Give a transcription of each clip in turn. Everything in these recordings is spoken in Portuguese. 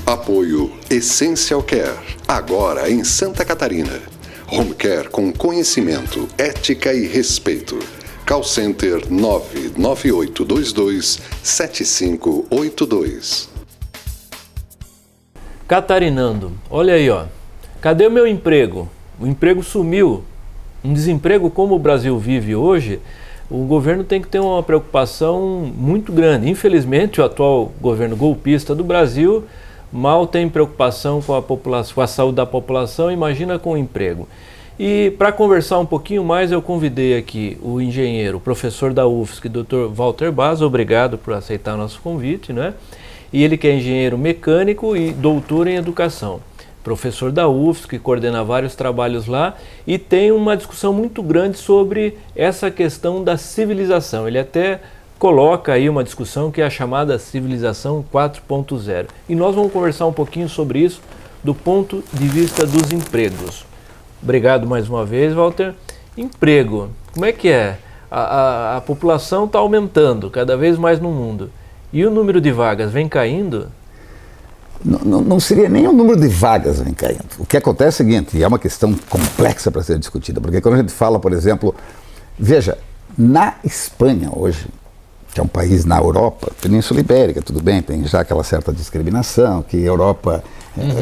Apoio Essential Care, agora em Santa Catarina. Home Care com conhecimento, ética e respeito. Call Center 99822-7582. Catarinando, olha aí, ó. Cadê o meu emprego? O emprego sumiu. Um desemprego como o Brasil vive hoje, o governo tem que ter uma preocupação muito grande. Infelizmente, o atual governo golpista do Brasil mal tem preocupação com a população, com a saúde da população, imagina com o emprego. E para conversar um pouquinho mais, eu convidei aqui o engenheiro, professor da UFSC, Dr. Walter Bas, obrigado por aceitar nosso convite, né? E ele que é engenheiro mecânico e doutor em educação. Professor da UFSC, que coordena vários trabalhos lá e tem uma discussão muito grande sobre essa questão da civilização. Ele até coloca aí uma discussão que é a chamada civilização 4.0. E nós vamos conversar um pouquinho sobre isso do ponto de vista dos empregos. Obrigado mais uma vez, Walter. Emprego, como é que é? A população está aumentando cada vez mais no mundo. E o número de vagas vem caindo? Não seria nem o número de vagas vem caindo. O que acontece é o seguinte, e é uma questão complexa para ser discutida, porque quando a gente fala, por exemplo, veja, na Espanha hoje, que é um país na Europa, Península Ibérica, tudo bem, tem já aquela certa discriminação, que a Europa,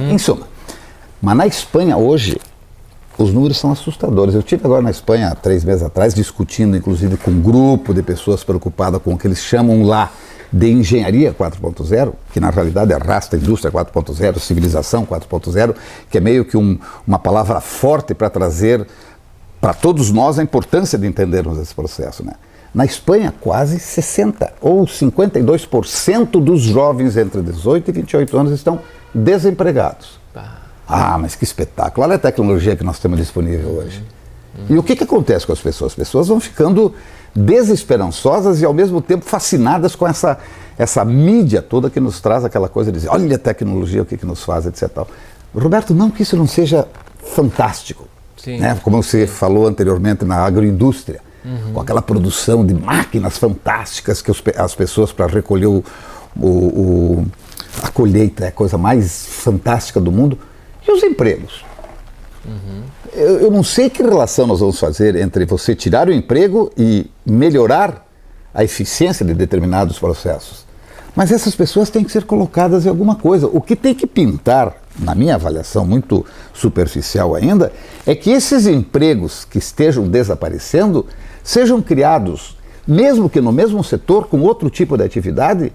em suma. Mas na Espanha hoje, os números são assustadores. Eu estive agora na Espanha há 3 meses atrás, discutindo inclusive com um grupo de pessoas preocupadas com o que eles chamam lá de engenharia 4.0, que na realidade arrasta a indústria 4.0, civilização 4.0, que é meio que uma palavra forte para trazer para todos nós a importância de entendermos esse processo, né? Na Espanha, quase 60% ou 52% dos jovens entre 18 e 28 anos estão desempregados. Ah, mas que espetáculo! Olha a tecnologia que nós temos disponível hoje. E o que acontece com as pessoas? As pessoas vão ficando desesperançosas e ao mesmo tempo fascinadas com essa mídia toda que nos traz aquela coisa de dizer, olha a tecnologia, o que nos faz, etc. Roberto, não que isso não seja fantástico, né? Como você falou anteriormente na agroindústria, com aquela produção de máquinas fantásticas que as pessoas para recolher a colheita é a coisa mais fantástica do mundo. E os empregos? Eu não sei que relação nós vamos fazer entre você tirar o emprego e melhorar a eficiência de determinados processos. Mas essas pessoas têm que ser colocadas em alguma coisa. O que tem que pintar, na minha avaliação muito superficial ainda, é que esses empregos que estejam desaparecendo sejam criados, mesmo que no mesmo setor, com outro tipo de atividade,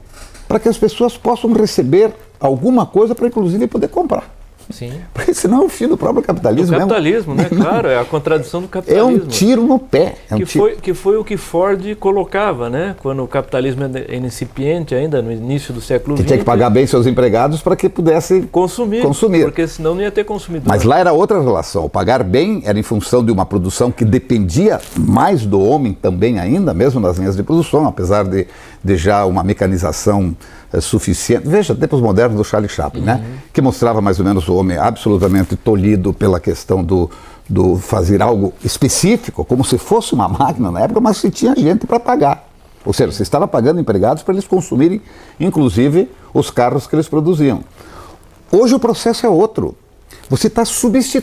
para que as pessoas possam receber alguma coisa para inclusive poder comprar. Sim. Porque senão é o fim do próprio capitalismo. O capitalismo, né? Claro, é a contradição do capitalismo. É um tiro no pé. Que foi o que Ford colocava, né? Quando o capitalismo é incipiente ainda, no início do século XX. Que tinha que pagar bem seus empregados para que pudesse consumir. Porque senão não ia ter consumidor. Mas lá era outra relação. O pagar bem era em função de uma produção que dependia mais do homem também ainda, mesmo nas linhas de produção, apesar de já uma mecanização suficiente. Veja, tempos modernos do Charlie Chaplin, né? Que mostrava mais ou menos o homem absolutamente tolhido pela questão do fazer algo específico, como se fosse uma máquina na época, mas se tinha gente para pagar. Ou seja, você estava pagando empregados para eles consumirem, inclusive, os carros que eles produziam. Hoje o processo é outro. Você está substituindo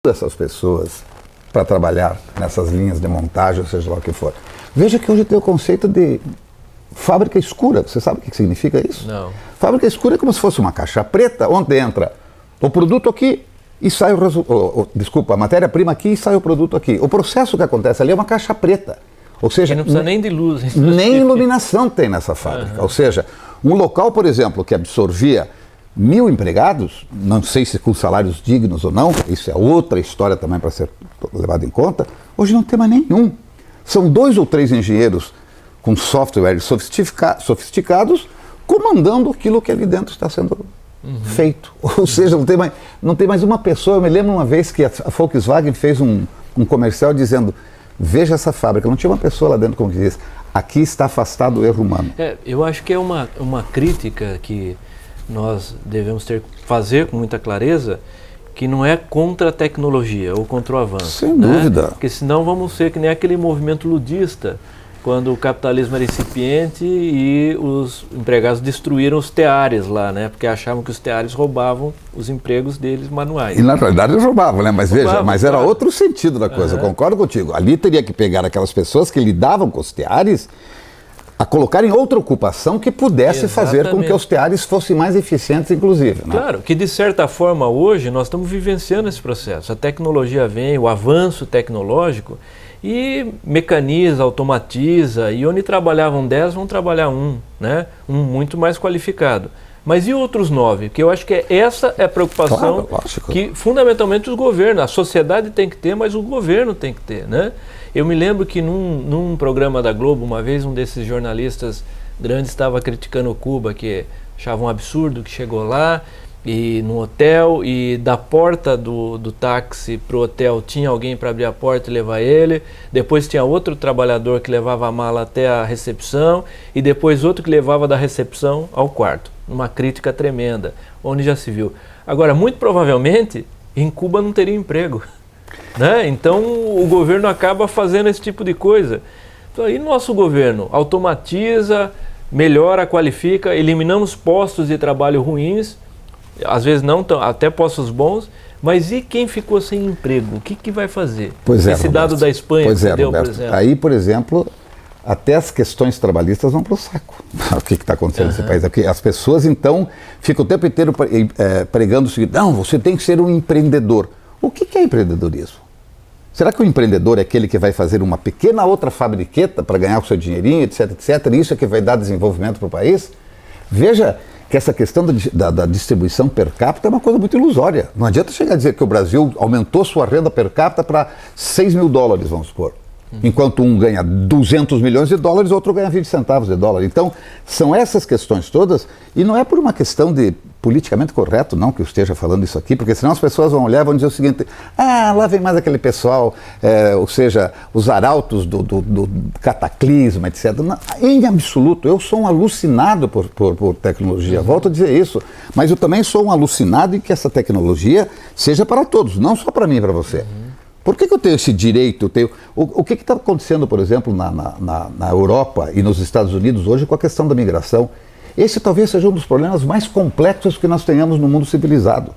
essas pessoas para trabalhar nessas linhas de montagem, ou seja lá o que for. Veja que hoje tem o conceito de fábrica escura. Você sabe o que significa isso? Não. Fábrica escura é como se fosse uma caixa preta, onde entra o produto aqui e sai a matéria-prima aqui e sai o produto aqui. O processo que acontece ali é uma caixa preta. Ou seja, não precisa nem de luz. Nem iluminação tem nessa fábrica. Ou seja, um local, por exemplo, que absorvia 1.000 empregados, não sei se com salários dignos ou não, isso é outra história também para ser levado em conta, hoje não tem mais nenhum. São 2 ou 3 engenheiros com softwares sofisticados comandando aquilo que ali dentro está sendo feito. Ou seja, não tem mais uma pessoa. Eu me lembro uma vez que a Volkswagen fez um comercial dizendo, veja essa fábrica, não tinha uma pessoa lá dentro como que diz, aqui está afastado o erro humano. Eu acho que é uma crítica que nós devemos fazer com muita clareza, que não é contra a tecnologia ou contra o avanço. Sem dúvida. Porque senão vamos ser que nem aquele movimento ludista, quando o capitalismo era incipiente e os empregados destruíram os teares lá, né? Porque achavam que os teares roubavam os empregos deles manuais. E na realidade eles roubavam, né? Mas Roubavam, veja, mas era claro. outro sentido da coisa, eu concordo contigo. Ali teria que pegar aquelas pessoas que lidavam com os teares a colocar em outra ocupação que pudesse fazer com que Exatamente. os teares fossem mais eficientes, inclusive. Né? Claro, que de certa forma hoje nós estamos vivenciando esse processo. A tecnologia vem, o avanço tecnológico e mecaniza, automatiza, e onde trabalhavam 10 vão trabalhar um, né? Um muito mais qualificado. Mas e outros 9? Que eu acho que essa é a preocupação Claro, lógico. que fundamentalmente os governos, a sociedade tem que ter, mas o governo tem que ter, né? Eu me lembro que num programa da Globo, uma vez um desses jornalistas grandes estava criticando Cuba, que achava um absurdo, que chegou lá e no hotel e da porta do táxi para o hotel tinha alguém para abrir a porta e levar ele, depois tinha outro trabalhador que levava a mala até a recepção e depois outro que levava da recepção ao quarto. Uma crítica tremenda, onde já se viu. Agora, muito provavelmente, em Cuba não teria emprego. Né? Então o governo acaba fazendo esse tipo de coisa. Então, aí nosso governo automatiza, melhora, qualifica, eliminamos postos de trabalho ruins, às vezes não tão, até postos bons, mas e quem ficou sem emprego? O que vai fazer? Pois é, Esse dado Roberto. da Espanha Pois que é, você deu, por Roberto. exemplo. Aí, por exemplo, até as questões trabalhistas vão para o saco. O que está acontecendo nesse país aqui? As pessoas, então, ficam o tempo inteiro pregando o seguinte: não, você tem que ser um empreendedor. O que é empreendedorismo? Será que o empreendedor é aquele que vai fazer uma pequena outra fabriqueta para ganhar o seu dinheirinho, etc, etc, e isso é que vai dar desenvolvimento para o país? Veja que essa questão da distribuição per capita é uma coisa muito ilusória. Não adianta chegar a dizer que o Brasil aumentou sua renda per capita para 6 mil dólares, vamos supor. Enquanto um ganha 200 milhões de dólares, outro ganha 20 centavos de dólar. Então, são essas questões todas, e não é por uma questão de politicamente correto, não, que eu esteja falando isso aqui, porque senão as pessoas vão olhar e vão dizer o seguinte: ah, lá vem mais aquele pessoal, ou seja, os arautos do cataclisma, etc. Não, em absoluto, eu sou um alucinado por tecnologia, volto a dizer isso, mas eu também sou um alucinado em que essa tecnologia seja para todos, não só para mim e para você. Por que eu tenho esse direito? O que está acontecendo, por exemplo, na Europa e nos Estados Unidos hoje com a questão da migração? Esse talvez seja um dos problemas mais complexos que nós tenhamos no mundo civilizado.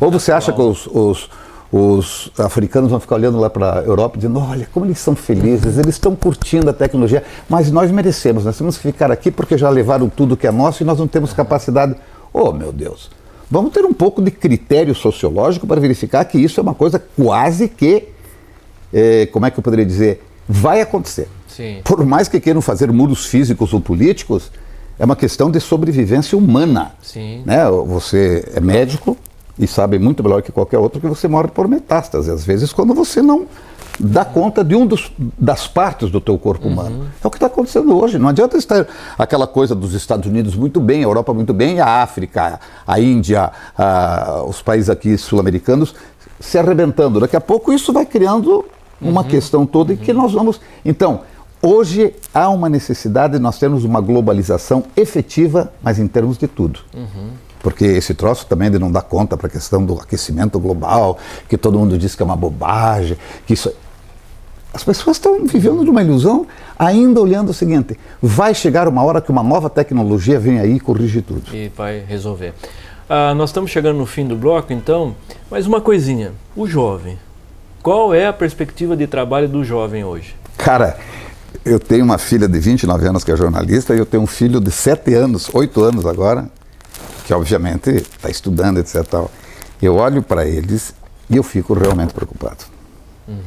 Ou você acha que os africanos vão ficar olhando lá para a Europa dizendo: olha, como eles são felizes, eles estão curtindo a tecnologia, mas nós merecemos, nós temos que ficar aqui porque já levaram tudo que é nosso e nós não temos capacidade. Oh, meu Deus! Vamos ter um pouco de critério sociológico para verificar que isso é uma coisa quase que, como é que eu poderia dizer, vai acontecer. Sim. Por mais que queiram fazer muros físicos ou políticos, é uma questão de sobrevivência humana. Sim. Né? Você é médico e sabe muito melhor que qualquer outro que você morre por metástase, às vezes quando você não dá conta de das partes do teu corpo humano. É o que está acontecendo hoje. Não adianta estar aquela coisa dos Estados Unidos muito bem, a Europa muito bem, a África, a Índia, os países aqui sul-americanos se arrebentando. Daqui a pouco isso vai criando uma questão toda em que nós vamos... Então, hoje há uma necessidade de nós termos uma globalização efetiva, mas em termos de tudo. Porque esse troço também de não dar conta para a questão do aquecimento global, que todo mundo diz que é uma bobagem, que isso... As pessoas estão vivendo de uma ilusão, ainda olhando o seguinte: vai chegar uma hora que uma nova tecnologia vem aí e corrige tudo. E vai resolver. Nós estamos chegando no fim do bloco, então, mas uma coisinha, o jovem. Qual é a perspectiva de trabalho do jovem hoje? Cara, eu tenho uma filha de 29 anos que é jornalista e eu tenho um filho de 7 anos, 8 anos agora, que obviamente está estudando, etc. Eu olho para eles e eu fico realmente preocupado.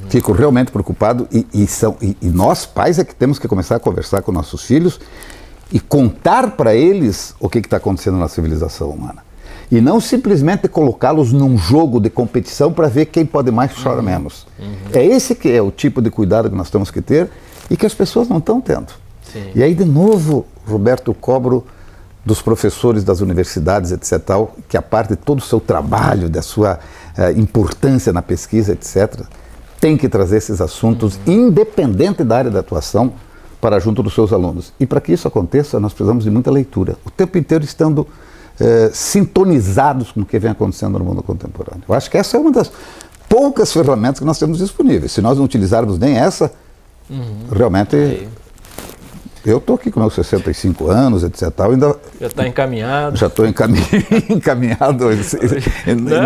Fico realmente preocupado e nós pais é que temos que começar a conversar com nossos filhos e contar para eles o que está acontecendo na civilização humana. E não simplesmente colocá-los num jogo de competição para ver quem pode mais chora menos. É esse que é o tipo de cuidado que nós temos que ter e que as pessoas não estão tendo. Sim. E aí, de novo, Roberto, eu cobro dos professores das universidades, etc., que a parte de todo o seu trabalho, da sua importância na pesquisa, etc., tem que trazer esses assuntos, independente da área de atuação, para junto dos seus alunos. E para que isso aconteça, nós precisamos de muita leitura. O tempo inteiro estando sintonizados com o que vem acontecendo no mundo contemporâneo. Eu acho que essa é uma das poucas ferramentas que nós temos disponíveis. Se nós não utilizarmos nem essa, realmente Eu estou aqui com meus 65 anos, etc. Ainda Já está encaminhado. já estou encaminhado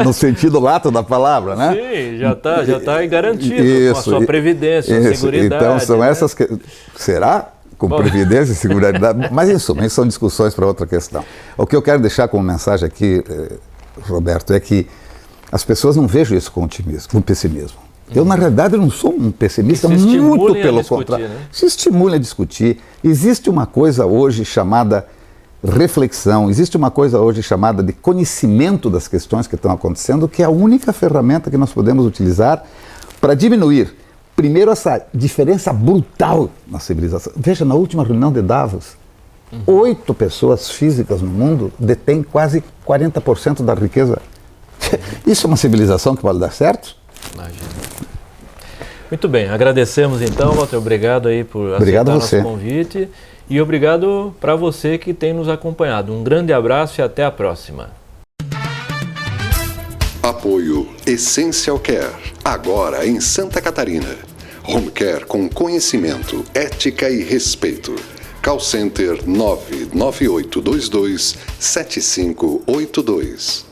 no sentido lato da palavra, né? Sim, já tá garantido Isso, com a sua previdência, a seguridade. Então são né? essas que... Será? Com previdência e seguridade? Mas em suma, isso são discussões para outra questão. O que eu quero deixar como mensagem aqui, Roberto, é que as pessoas não vejam isso com otimismo, com pessimismo. Eu, na realidade, não sou um pessimista, muito pelo contrário. Né? Se estimula a discutir. Existe uma coisa hoje chamada reflexão, existe uma coisa hoje chamada de conhecimento das questões que estão acontecendo, que é a única ferramenta que nós podemos utilizar para diminuir, primeiro, essa diferença brutal na civilização. Veja, na última reunião de Davos, 8 pessoas físicas no mundo detêm quase 40% da riqueza. Isso é uma civilização que pode dar certo? Imagina. Muito bem, agradecemos então, Walter, obrigado aí por aceitar nosso convite e obrigado para você que tem nos acompanhado. Um grande abraço e até a próxima. Apoio Essential Care, agora em Santa Catarina. Home Care com conhecimento, ética e respeito. Call Center 99822 7582.